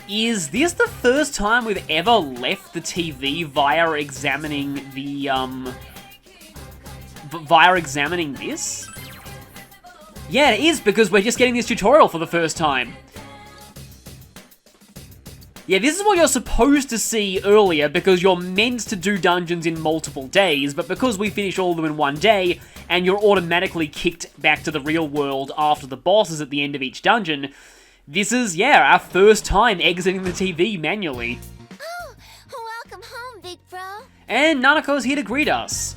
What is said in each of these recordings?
Is this the first time we've ever left the TV via examining the, via examining this? Yeah, it is, because we're just getting this tutorial for the first time. Yeah, this is what you're supposed to see earlier, because you're meant to do dungeons in multiple days, but because we finish all of them in one day, and you're automatically kicked back to the real world after the bosses at the end of each dungeon, this is, yeah, our first time exiting the TV manually. Oh, welcome home, big bro. And Nanako's here to greet us.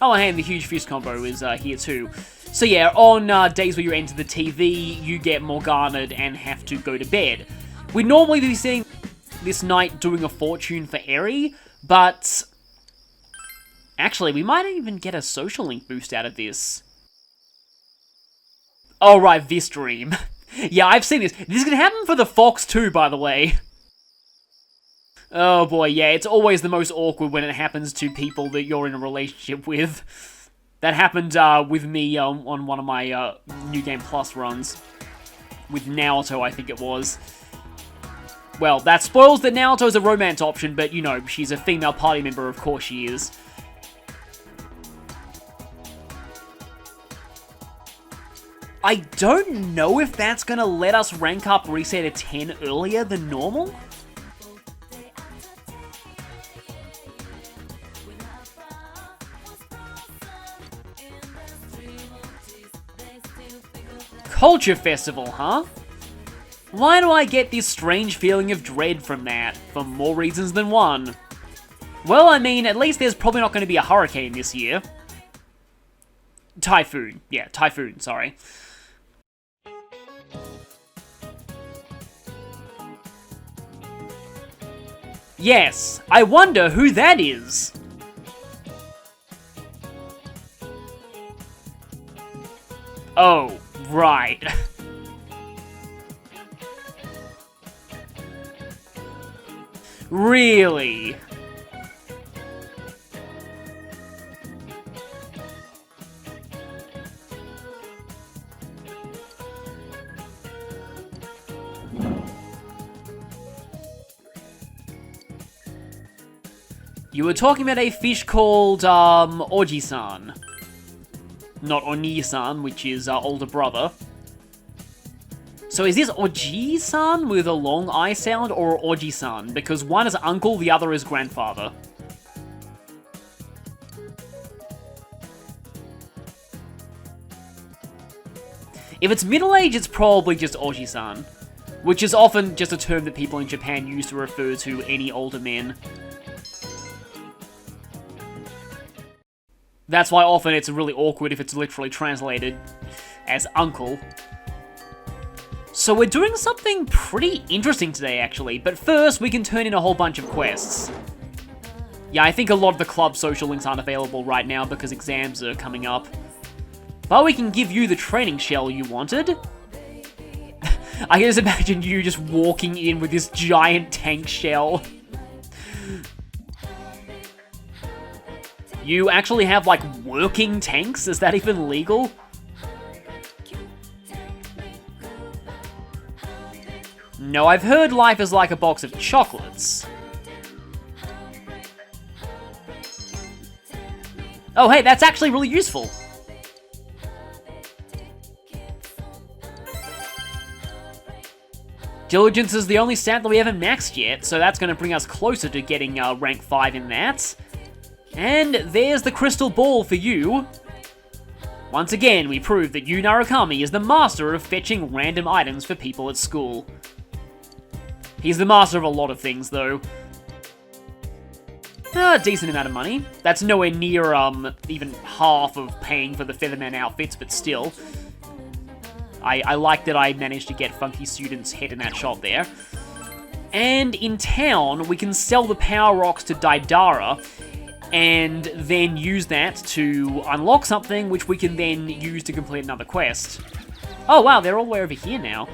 Oh, and the huge fist combo is here too. So yeah, on days where you enter the TV, you get Morgana'd and have to go to bed. We'd normally be seeing this night doing a fortune for Eri, but actually, we might even get a social link boost out of this. Oh right, this dream. Yeah, I've seen this. This can happen for the Fox too, by the way. Oh boy, yeah, it's always the most awkward when it happens to people that you're in a relationship with. That happened with me on one of my New Game Plus runs. With Naoto, I think it was. Well, that spoils that Naoto's a romance option, but you know, she's a female party member, of course she is. I don't know if that's gonna let us rank up Reset to 10 earlier than normal. Culture Festival, huh? Why do I get this strange feeling of dread from that? For more reasons than one. Well, I mean, at least there's probably not going to be a hurricane this year. Typhoon. Yeah, typhoon, sorry. Yes, I wonder who that is. Oh, right. Really? You were talking about a fish called, Oji-san. Not Oni-san, which is older brother. So is this Oji-san with a long I sound, or Oji-san? Because one is uncle, the other is grandfather. If it's middle age, it's probably just Oji-san. Which is often just a term that people in Japan use to refer to any older men. That's why often it's really awkward if it's literally translated as uncle. So we're doing something pretty interesting today, actually, but first we can turn in a whole bunch of quests. Yeah, I think a lot of the club social links aren't available right now because exams are coming up. But we can give you the training shell you wanted. I can just imagine you just walking in with this giant tank shell. You actually have, like, working tanks? Is that even legal? No, I've heard life is like a box of chocolates. Oh, hey, that's actually really useful. Diligence is the only stat that we haven't maxed yet, so that's going to bring us closer to getting rank 5 in that. And there's the crystal ball for you. Once again, we prove that Yu Narukami is the master of fetching random items for people at school. He's the master of a lot of things, though. A decent amount of money. That's nowhere near, even half of paying for the Featherman outfits, but still. I like that I managed to get Funky Student's head in that shot there. And in town, we can sell the Power Rocks to Daidara, and then use that to unlock something, which we can then use to complete another quest. Oh wow, they're all the way over here now.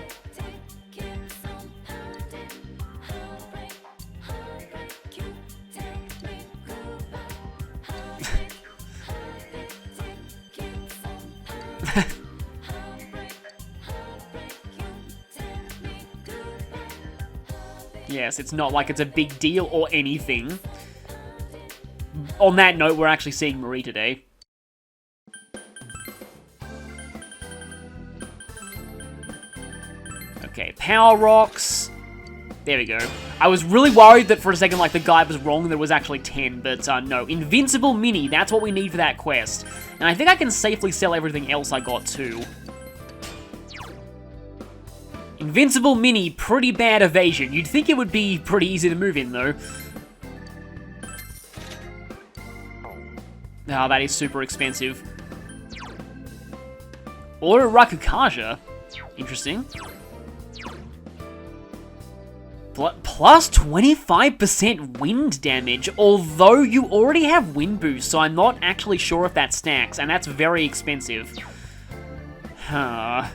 Yes, it's not like it's a big deal or anything. On that note, we're actually seeing Marie today. Okay, Power Rocks. There we go. I was really worried that for a second, like, the guide was wrong, there was actually 10, but no. Invincible Mini, that's what we need for that quest. And I think I can safely sell everything else I got, too. Invincible Mini, pretty bad evasion. You'd think it would be pretty easy to move in, though. Oh, that is super expensive. Or a Rakukaja. Interesting. Plus 25% wind damage, although you already have wind boost, so I'm not actually sure if that stacks, and that's very expensive. I'll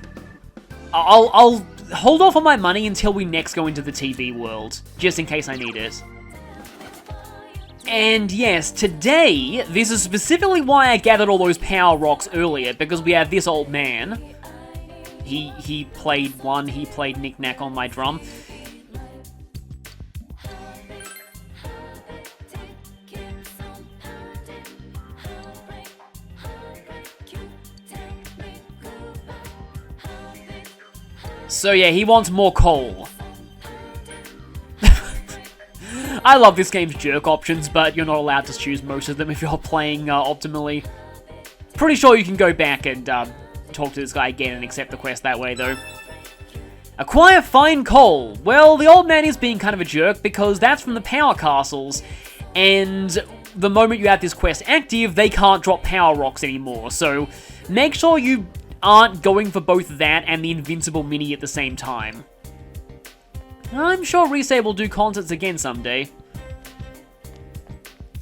hold off on my money until we next go into the TV world, just in case I need it. And yes, today, this is specifically why I gathered all those power rocks earlier, because we have this old man. He played Knick Knack on my drum. So yeah, he wants more coal. I love this game's jerk options, but you're not allowed to choose most of them if you're playing optimally. Pretty sure you can go back and talk to this guy again and accept the quest that way, though. Acquire fine coal. Well, the old man is being kind of a jerk because that's from the power castles, and the moment you have this quest active, they can't drop power rocks anymore, so make sure you aren't going for both that and the Invincible Mini at the same time. I'm sure Resay will do concerts again someday.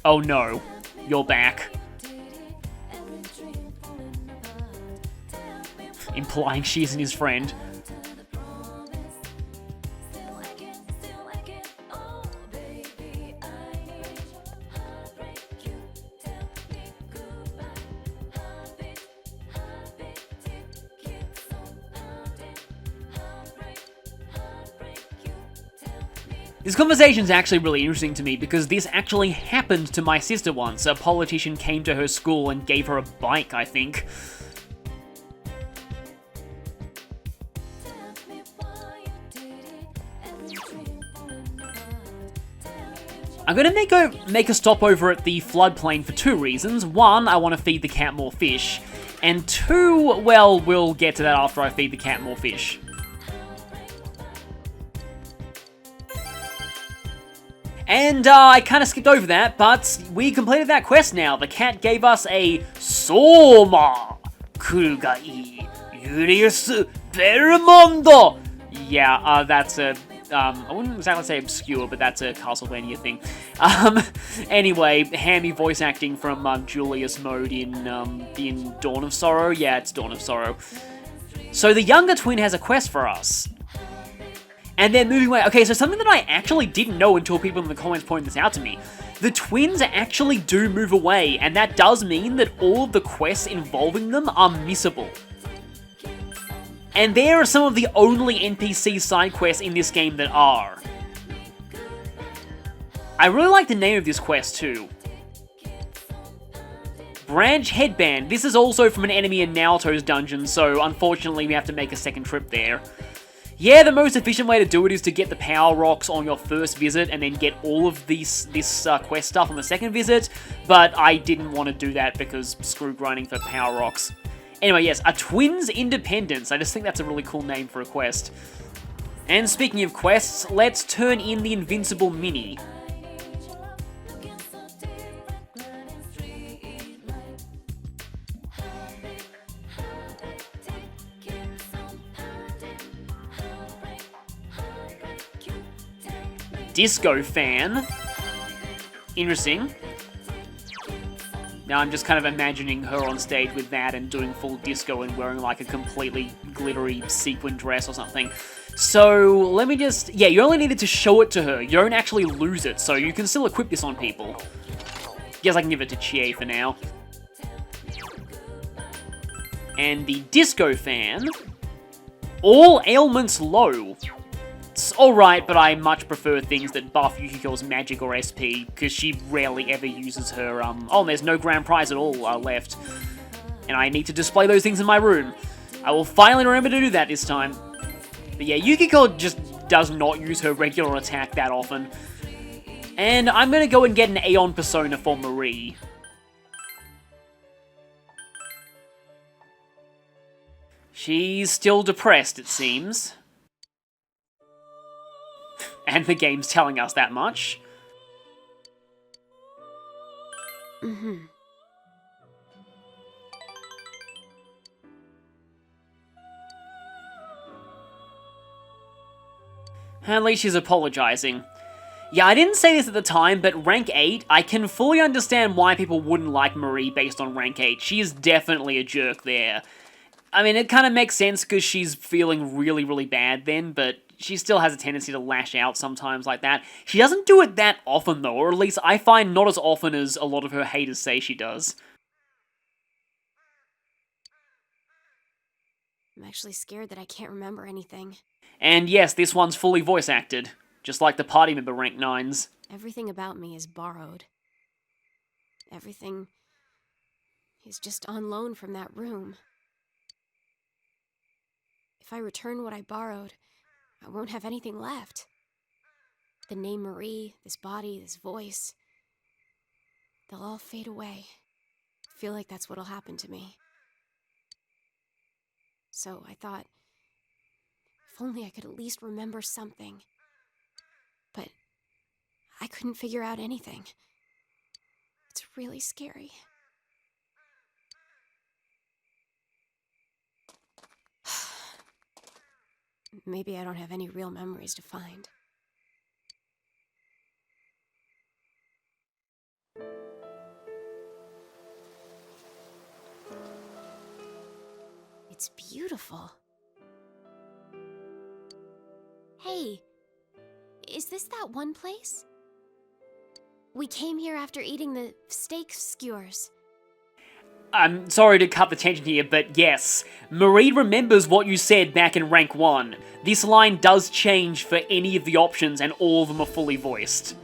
Oh no, you're back. Implying she isn't his friend. This conversation's actually really interesting to me because this actually happened to my sister once. A politician came to her school and gave her a bike, I think. I'm gonna make a stopover at the floodplain for two reasons. One, I want to feed the cat more fish. And two, well, we'll get to that after I feed the cat more fish. And I kind of skipped over that, but we completed that quest now. The cat gave us a Soma Kurugai Yurius Bermondo. Yeah, that's a I wouldn't exactly say obscure, but that's a Castlevania thing. Anyway, hammy voice acting from Julius Mode in Dawn of Sorrow. Yeah, it's Dawn of Sorrow. So the younger twin has a quest for us. And they're moving away. Okay, so something that I actually didn't know until people in the comments pointed this out to me. The twins actually do move away, and that does mean that all of the quests involving them are missable. And there are some of the only NPC side quests in this game that are. I really like the name of this quest too. Branch Headband. This is also from an enemy in Naoto's dungeon, so unfortunately we have to make a second trip there. Yeah, the most efficient way to do it is to get the power rocks on your first visit and then get all of this quest stuff on the second visit, but I didn't want to do that because screw grinding for power rocks. Anyway, yes, a Twins Independence. I just think that's a really cool name for a quest. And speaking of quests, let's turn in the Invincible Mini. Disco fan. Interesting. Now I'm just kind of imagining her on stage with that and doing full disco and wearing like a completely glittery sequin dress or something. So let me just... Yeah, you only needed to show it to her. You don't actually lose it, so you can still equip this on people. Guess I can give it to Chie for now. And the disco fan. All ailments low. It's alright, but I much prefer things that buff Yukiko's magic or SP, because she rarely ever uses her, oh, there's no grand prize at all left. And I need to display those things in my room. I will finally remember to do that this time. But yeah, Yukiko just does not use her regular attack that often. And I'm gonna go and get an Aeon Persona for Marie. She's still depressed, it seems. And the game's telling us that much. Mm-hmm. At least she's apologizing. Yeah, I didn't say this at the time, but rank 8, I can fully understand why people wouldn't like Marie based on rank 8. She is definitely a jerk there. I mean, it kind of makes sense because she's feeling really, really bad then, but she still has a tendency to lash out sometimes like that. She doesn't do it that often though, or at least I find not as often as a lot of her haters say she does. I'm actually scared that I can't remember anything. And yes, this one's fully voice acted, just like the party member rank 9s. Everything about me is borrowed. Everything is just on loan from that room. If I return what I borrowed, I won't have anything left. The name Marie, this body, this voice, they'll all fade away. I feel like that's what'll happen to me. So I thought, if only I could at least remember something. But I couldn't figure out anything. It's really scary. Maybe I don't have any real memories to find. It's beautiful. Hey, is this that one place? We came here after eating the steak skewers. I'm sorry to cut the tangent here, but yes, Marie remembers what you said back in rank 1. This line does change for any of the options and all of them are fully voiced.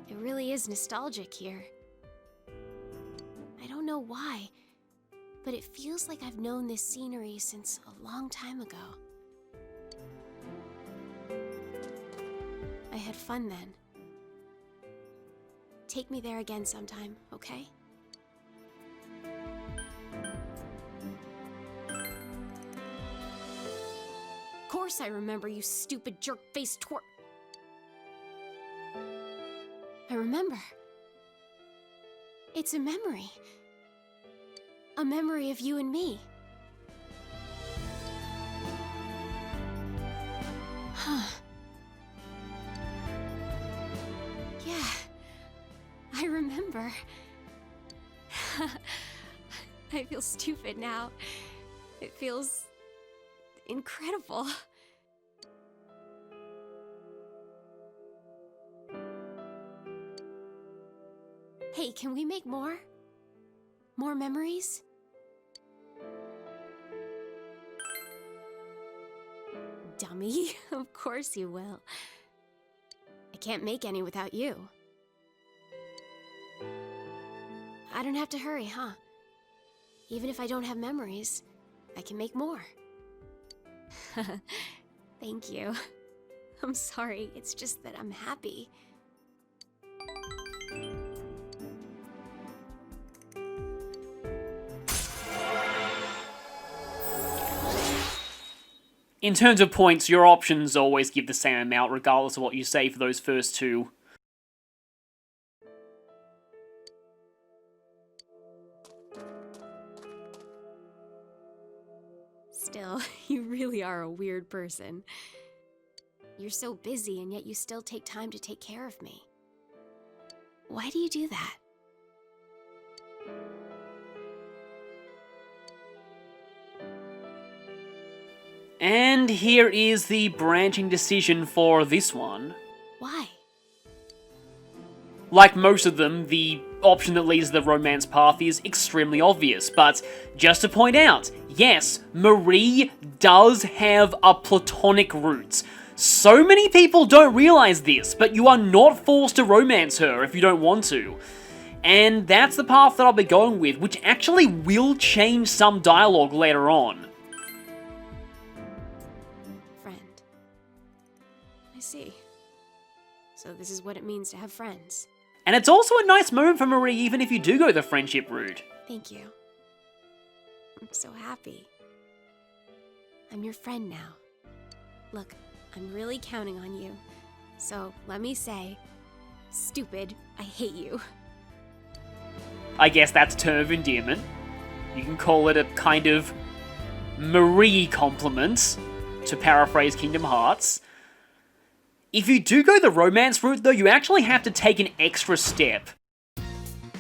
It really is nostalgic here. I don't know why, but it feels like I've known this scenery since a long time ago. I had fun then. Take me there again sometime, okay? Of course I remember, you stupid jerk-faced twerp. I remember. It's a memory. A memory of you and me. Huh. Yeah. I remember. I feel stupid now. It feels incredible. Hey, can we make more? More memories? Dummy, of course you will. I can't make any without you. I don't have to hurry, huh? Even if I don't have memories, I can make more. Thank you. I'm sorry, it's just that I'm happy. In terms of points, your options always give the same amount regardless of what you say for those first two. Still, you really are a weird person. You're so busy and yet you still take time to take care of me. Why do you do that? And here is the branching decision for this one. Why? Like most of them, the option that leads to the romance path is extremely obvious, but just to point out, yes, Marie does have a platonic root. So many people don't realize this, but you are not forced to romance her if you don't want to. And that's the path that I'll be going with, which actually will change some dialogue later on. Friend. I see. So this is what it means to have friends. And it's also a nice moment for Marie even if you do go the friendship route. Thank you. I'm so happy. I'm your friend now. Look, I'm really counting on you. So let me say, stupid, I hate you. I guess that's a term of endearment. You can call it a kind of Marie compliment, to paraphrase Kingdom Hearts. If you do go the romance route, though, you actually have to take an extra step.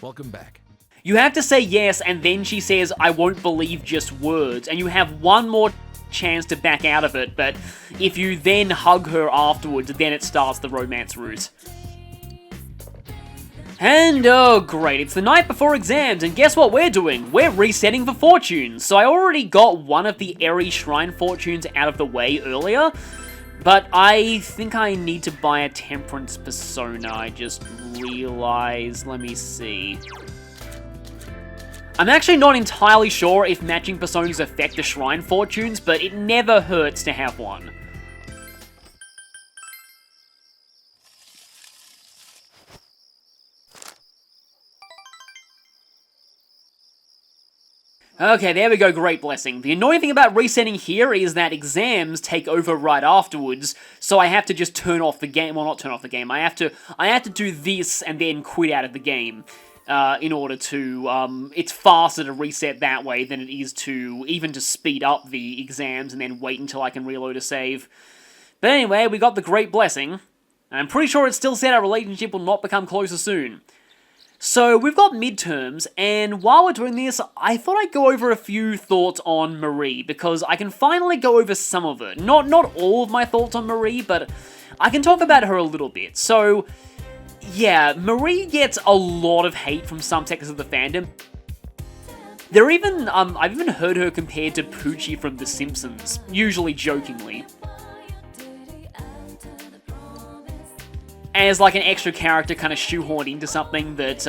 Welcome back. You have to say yes, and then she says, I won't believe just words, and you have one more chance to back out of it, but if you then hug her afterwards, then it starts the romance route. And oh great, it's the night before exams, and guess what we're doing? We're resetting for fortunes. So I already got one of the Eri Shrine fortunes out of the way earlier, but I think I need to buy a Temperance Persona. I just realized, let me see. I'm actually not entirely sure if matching personas affect the Shrine fortunes, but it never hurts to have one. Okay, there we go, Great Blessing. The annoying thing about resetting here is that exams take over right afterwards, so I have to just turn off the game. Well, not turn off the game. I have to do this and then quit out of the game in order to. It's faster to reset that way than it is to even to speed up the exams and then wait until I can reload a save. But anyway, we got the Great Blessing. And I'm pretty sure it still said our relationship will not become closer soon. So, we've got midterms, and while we're doing this, I thought I'd go over a few thoughts on Marie, because I can finally go over some of it. Not all of my thoughts on Marie, but I can talk about her a little bit. So, yeah, Marie gets a lot of hate from some sectors of the fandom. I've even heard her compared to Poochie from The Simpsons, usually jokingly, as like an extra character kind of shoehorned into something that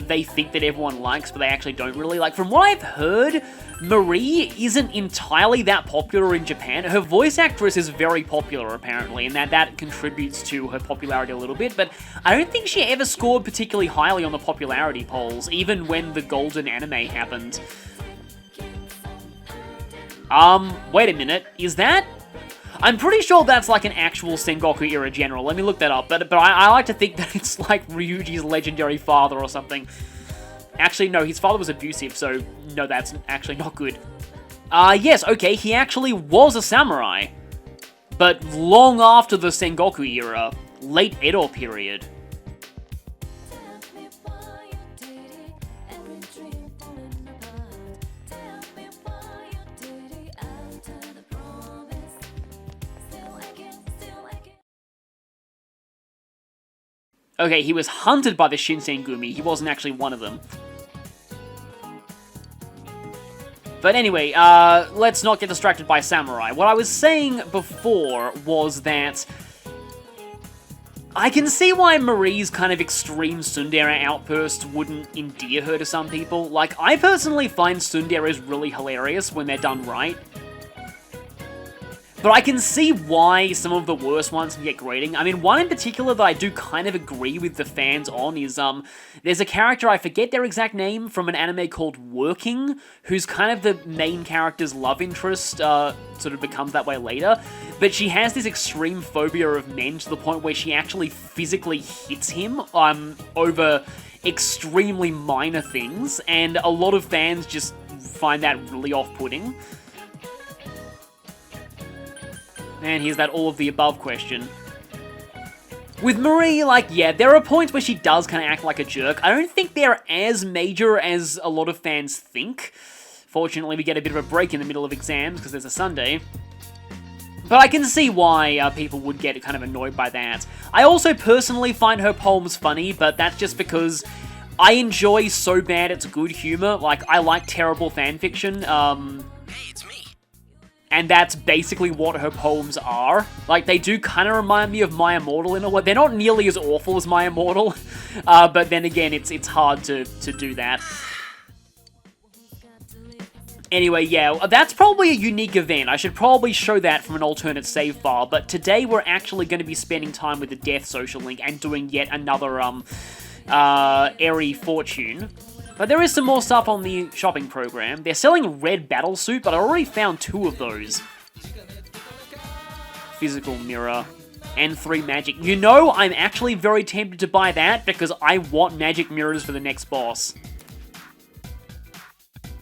they think that everyone likes, but they actually don't really like. From what I've heard, Marie isn't entirely that popular in Japan. Her voice actress is very popular, apparently, and that contributes to her popularity a little bit, but I don't think she ever scored particularly highly on the popularity polls, even when the Golden Anime happened. Wait a minute, is that? I'm pretty sure that's like an actual Sengoku era general. Let me look that up. But I like to think that it's like Ryuji's legendary father or something. Actually, no, his father was abusive, so no, that's actually not good. Yes, okay, he actually was a samurai. But long after the Sengoku era, late Edo period. Okay, he was hunted by the Shinsengumi, he wasn't actually one of them. But anyway, let's not get distracted by samurai. What I was saying before was that I can see why Marie's kind of extreme tsundere outbursts wouldn't endear her to some people. Like, I personally find tsunderes really hilarious when they're done right. But I can see why some of the worst ones can get grading. I mean, one in particular that I do kind of agree with the fans on is, there's a character, I forget their exact name, from an anime called Working, who's kind of the main character's love interest, sort of becomes that way later. But she has this extreme phobia of men to the point where she actually physically hits him, over extremely minor things, and a lot of fans just find that really off-putting. And here's that all of the above question. With Marie, like, yeah, there are points where she does kind of act like a jerk. I don't think they're as major as a lot of fans think. Fortunately, we get a bit of a break in the middle of exams because there's a Sunday. But I can see why people would get kind of annoyed by that. I also personally find her poems funny, but that's just because I enjoy so bad it's good humor. Like, I like terrible fanfiction. Hey, it's me. And that's basically what her poems are. Like, they do kind of remind me of My Immortal in a way. They're not nearly as awful as My Immortal, but then again, it's hard to do that. Anyway, yeah, that's probably a unique event. I should probably show that from an alternate save file, but today we're actually going to be spending time with the Death Social Link and doing yet another, Airy Fortune. But there is some more stuff on the shopping program. They're selling red battle suit, but I already found 2 of those. Physical mirror. And 3 magic. You know, I'm actually very tempted to buy that because I want magic mirrors for the next boss.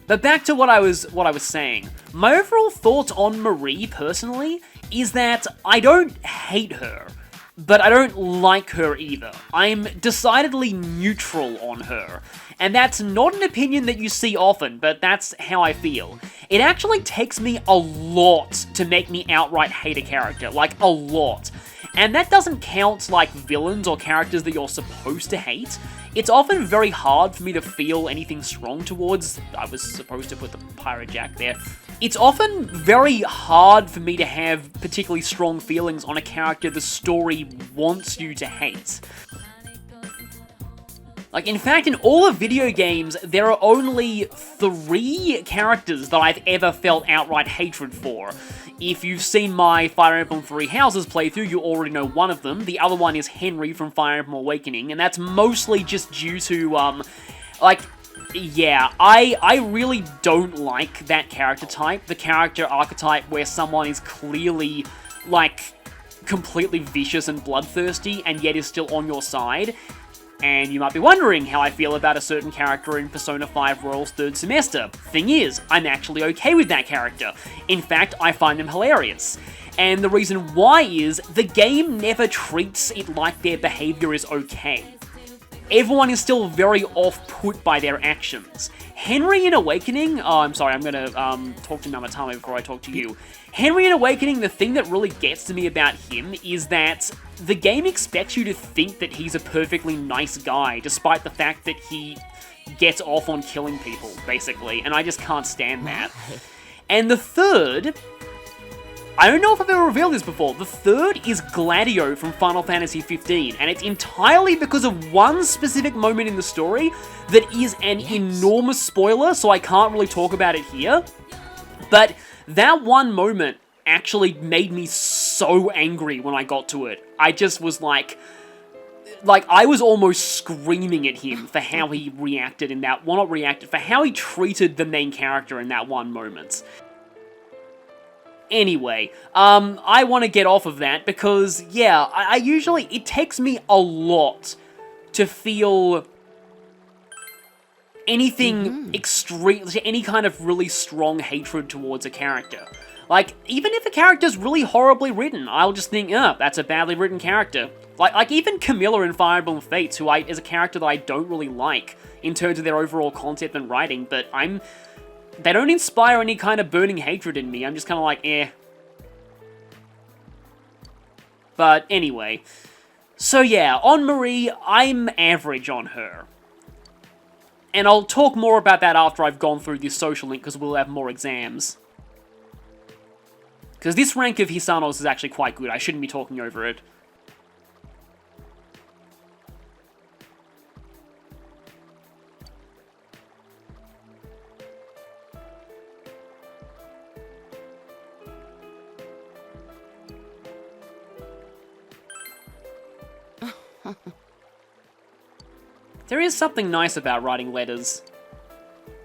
But back to what I was saying. My overall thoughts on Marie, personally, is that I don't hate her, but I don't like her either. I'm decidedly neutral on her. And that's not an opinion that you see often, but that's how I feel. It actually takes me a lot to make me outright hate a character, like a lot. And that doesn't count like villains or characters that you're supposed to hate. It's often very hard for me to feel anything strong towards. I was supposed to put the Pirate Jack there. It's often very hard for me to have particularly strong feelings on a character the story wants you to hate. Like, in fact, in all of video games, there are only 3 characters that I've ever felt outright hatred for. If you've seen my Fire Emblem Three Houses playthrough, you already know one of them. The other one is Henry from Fire Emblem Awakening, and that's mostly just due to, yeah, I really don't like that character type, the character archetype where someone is clearly, like, completely vicious and bloodthirsty, and yet is still on your side. And you might be wondering how I feel about a certain character in Persona 5 Royal's third semester. Thing is, I'm actually okay with that character. In fact, I find them hilarious. And the reason why is, the game never treats it like their behavior is okay. Everyone is still very off-put by their actions. Henry in Awakening... Oh, I'm sorry, I'm gonna talk to Namatame before I talk to you. Henry in Awakening, the thing that really gets to me about him is that the game expects you to think that he's a perfectly nice guy, despite the fact that he gets off on killing people, basically, and I just can't stand that. And the third... I don't know if I've ever revealed this before. The third is Gladio from Final Fantasy XV, and it's entirely because of one specific moment in the story that is an enormous spoiler, so I can't really talk about it here. But that one moment actually made me so angry when I got to it. I just was like, I was almost screaming at him for how he reacted in that, well, not reacted, for how he treated the main character in that one moment. Anyway, I want to get off of that because, yeah, I usually, it takes me a lot to feel anything extreme, any kind of really strong hatred towards a character. Like, even if a character's really horribly written, I'll just think, that's a badly written character. Like even Camilla in Fire Emblem Fates, who is a character that I don't really like in terms of their overall concept and writing, but they don't inspire any kind of burning hatred in me. I'm just kind of like, eh. But anyway. So yeah, on Marie, I'm average on her. And I'll talk more about that after I've gone through this social link, because we'll have more exams. Because this rank of Hisanos is actually quite good. I shouldn't be talking over it. There is something nice about writing letters.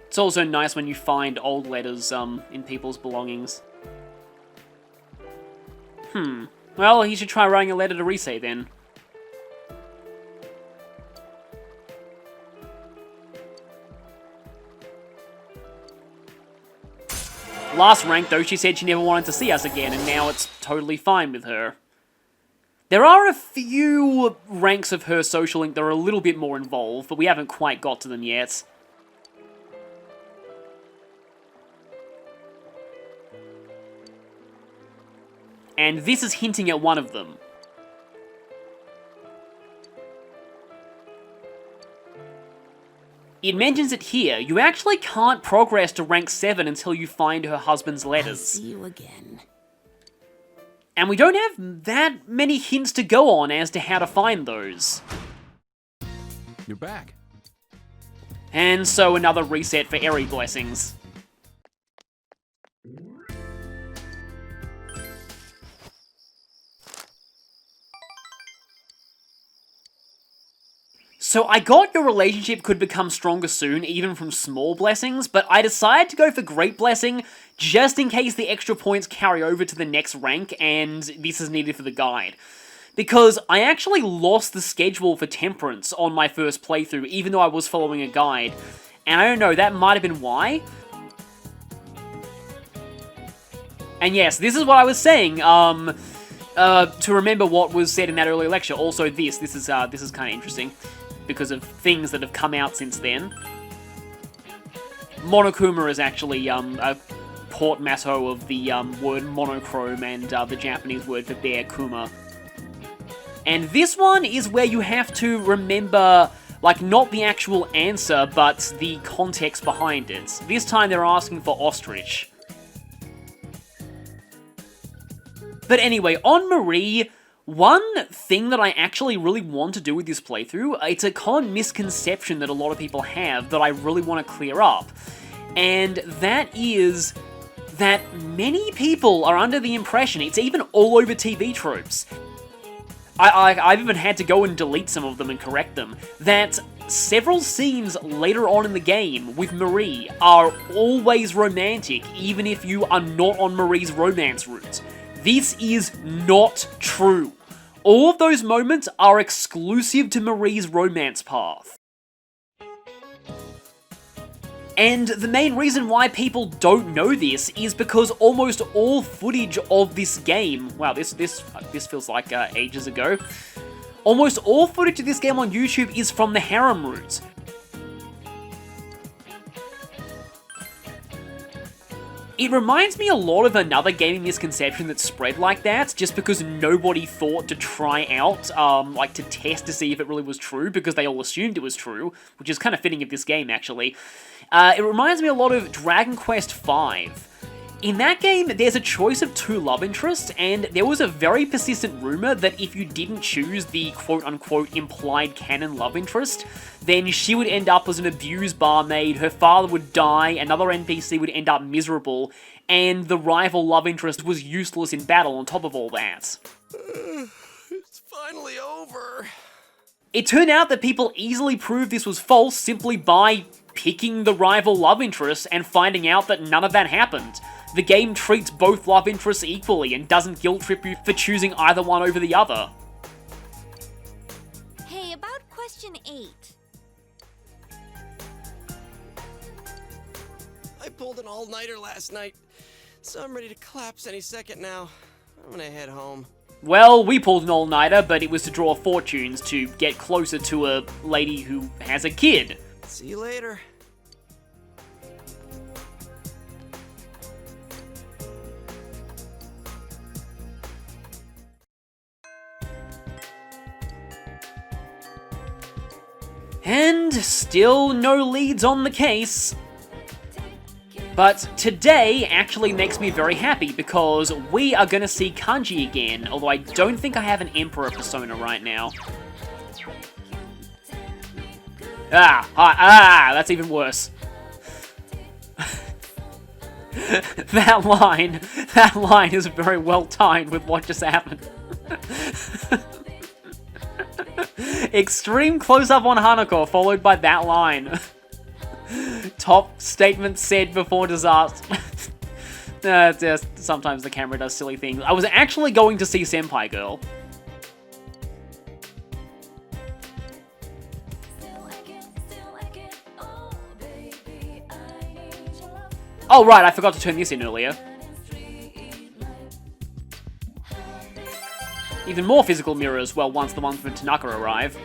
It's also nice when you find old letters, in people's belongings. Well, he should try writing a letter to Rise then. Last rank, though, she said she never wanted to see us again, and now it's totally fine with her. There are a few ranks of her social link that are a little bit more involved, but we haven't quite got to them yet. And this is hinting at one of them. It mentions it here. You actually can't progress to rank 7 until you find her husband's I'll letters. see you again. And we don't have that many hints to go on as to how to find those. You're back. And so another reset for Eri blessings. So I got your relationship could become stronger soon, even from small blessings, but I decided to go for Great Blessing, just in case the extra points carry over to the next rank, and this is needed for the guide. Because I actually lost the schedule for Temperance on my first playthrough, even though I was following a guide. And I don't know, that might have been why. And yes, this is what I was saying, to remember what was said in that earlier lecture. Also this is kind of interesting, because of things that have come out since then. Monokuma is actually, a portmanteau of the, word monochrome and, the Japanese word for bear, kuma. And this one is where you have to remember, like, not the actual answer, but the context behind it. This time they're asking for ostrich. But anyway, on Marie, one thing that I actually really want to do with this playthrough, it's a common misconception that a lot of people have that I really want to clear up. And that is that many people are under the impression, it's even all over TV tropes, I've even had to go and delete some of them and correct them, that several scenes later on in the game with Marie are always romantic, even if you are not on Marie's romance route. This is not true. All of those moments are exclusive to Marie's romance path. And the main reason why people don't know this is because almost all footage of this game, wow, this feels like ages ago. Almost all footage of this game on YouTube is from the harem route. It reminds me a lot of another gaming misconception that spread like that, just because nobody thought to try out, like to test to see if it really was true, because they all assumed it was true, which is kind of fitting of this game, actually. It reminds me a lot of Dragon Quest V. In that game, there's a choice of 2 love interests, and there was a very persistent rumor that if you didn't choose the quote-unquote implied canon love interest, then she would end up as an abused barmaid, her father would die, another NPC would end up miserable, and the rival love interest was useless in battle on top of all that. It's finally over. It turned out that people easily proved this was false simply by picking the rival love interest and finding out that none of that happened. The game treats both love interests equally and doesn't guilt-trip you for choosing either one over the other. Hey, about question 8. I pulled an all-nighter last night, so I'm ready to collapse any second now. I'm gonna head home. Well, we pulled an all-nighter, but it was to draw fortunes to get closer to a lady who has a kid. See you later. And still no leads on the case. But today actually makes me very happy because we are going to see Kanji again, although I don't think I have an Emperor persona right now. That's even worse. That line is very well timed with what just happened. Extreme close-up on Hanako, followed by that line. Top statement said before disaster. Sometimes the camera does silly things. I was actually going to see Senpai Girl. Oh right, I forgot to turn this in earlier. Even more physical mirrors, well, once the ones from Tanaka arrive.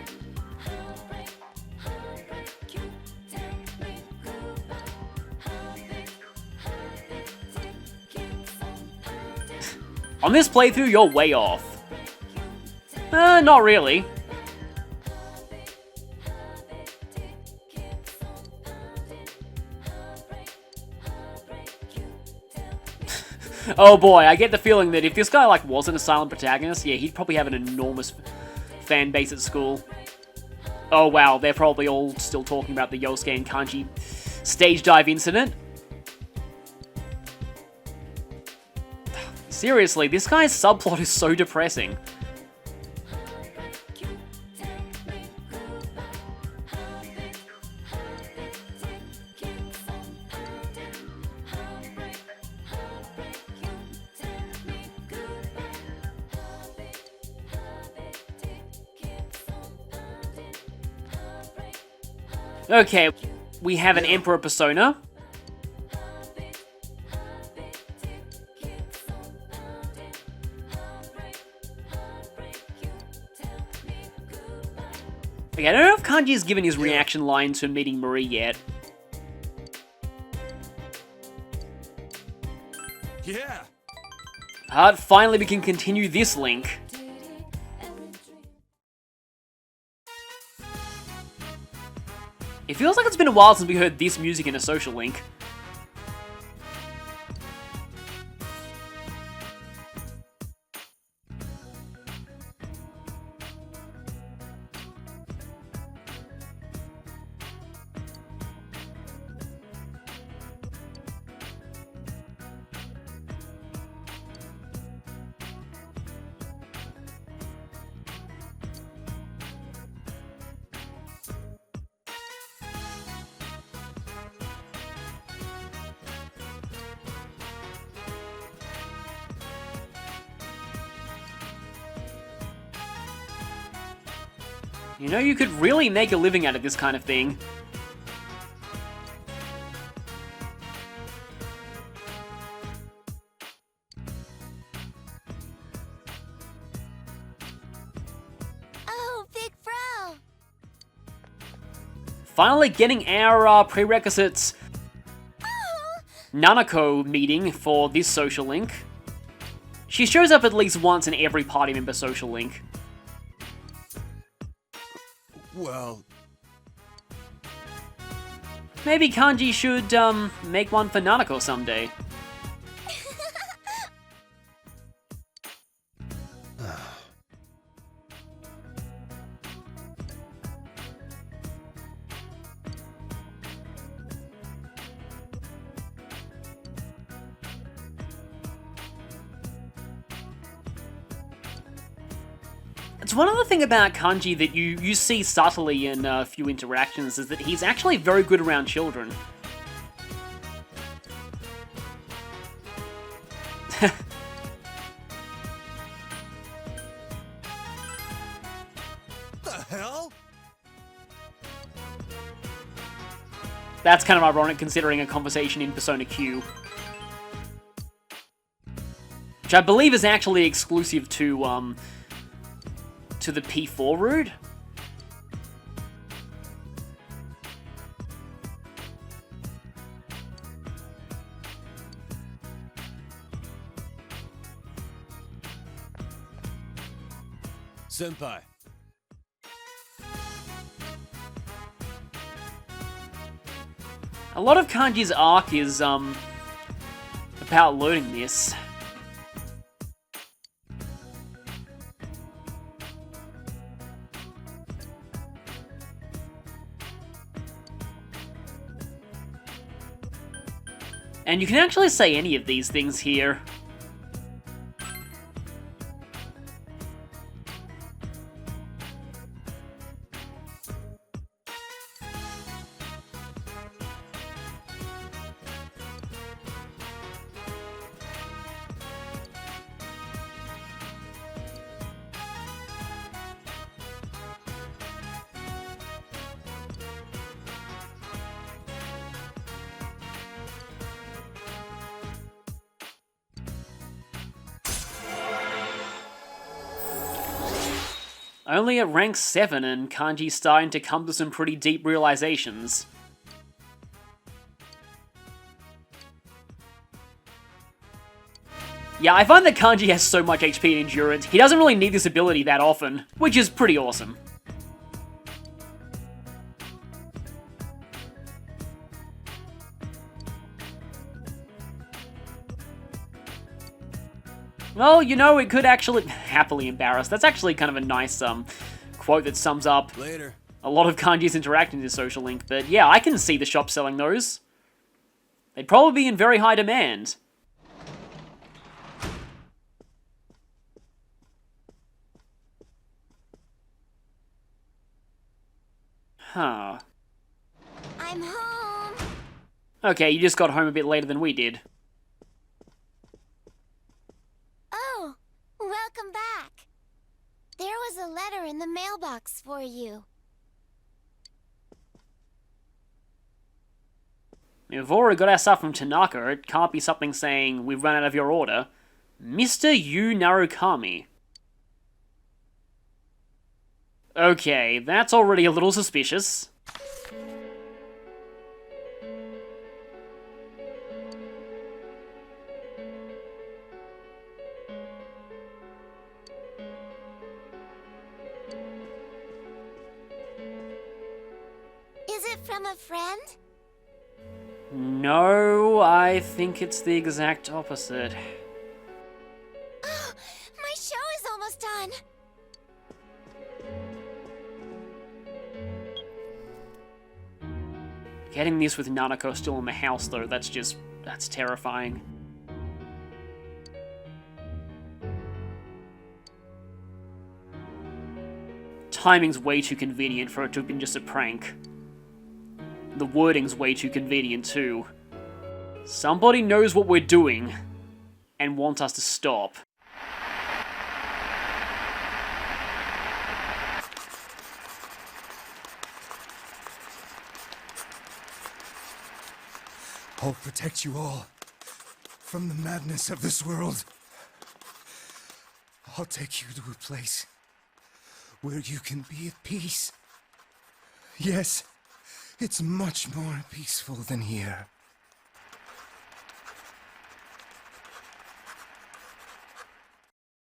On this playthrough, you're way off. Not really. Oh boy, I get the feeling that if this guy like wasn't a silent protagonist, yeah, he'd probably have an enormous fan base at school. Oh wow, they're probably all still talking about the Yosuke and Kanji stage dive incident. Seriously, this guy's subplot is so depressing. Okay, we have an Emperor persona. Okay, I don't know if Kanji has given his reaction line to meeting Marie yet. Yeah. Finally we can continue this link. It feels like it's been a while since we heard this music in a social link. You know, you could really make a living out of this kind of thing. Oh, Big Bro! Finally getting our prerequisites Nanako meeting for this social link. She shows up at least once in every party member social link. Well, Maybe Kanji should, make one for Nanako someday. It's one other thing about Kanji that you see subtly in a few interactions is that he's actually very good around children. The hell? That's kind of ironic considering a conversation in Persona Q. Which I believe is actually exclusive to the P4 route. Senpai. A lot of Kanji's arc is, about learning this. And you can actually say any of these things here. Only at rank 7 and Kanji's starting to come to some pretty deep realizations. Yeah, I find that Kanji has so much HP and endurance, he doesn't really need this ability that often, which is pretty awesome. Well, you know, it could actually... Happily embarrassed. That's actually kind of a nice, quote that sums up Later. a lot of kanjis interacting with Social Link, but yeah, I can see the shop selling those. They'd probably be in very high demand. Huh. I'm home. Okay, you just got home a bit later than we did. Oh, welcome back. There was a letter in the mailbox for you. We've already got our stuff from Tanaka. It can't be something saying, we've run out of your order. Mr. Yu Narukami. Okay, that's already a little suspicious. Is it from a friend? No, I think it's the exact opposite. Oh, my show is almost done. Getting this with Nanako still in the house, though, that's terrifying. Timing's way too convenient for it to have been just a prank. The wording's way too convenient, too. Somebody knows what we're doing and wants us to stop. I'll protect you all from the madness of this world. I'll take you to a place where you can be at peace. Yes, it's much more peaceful than here.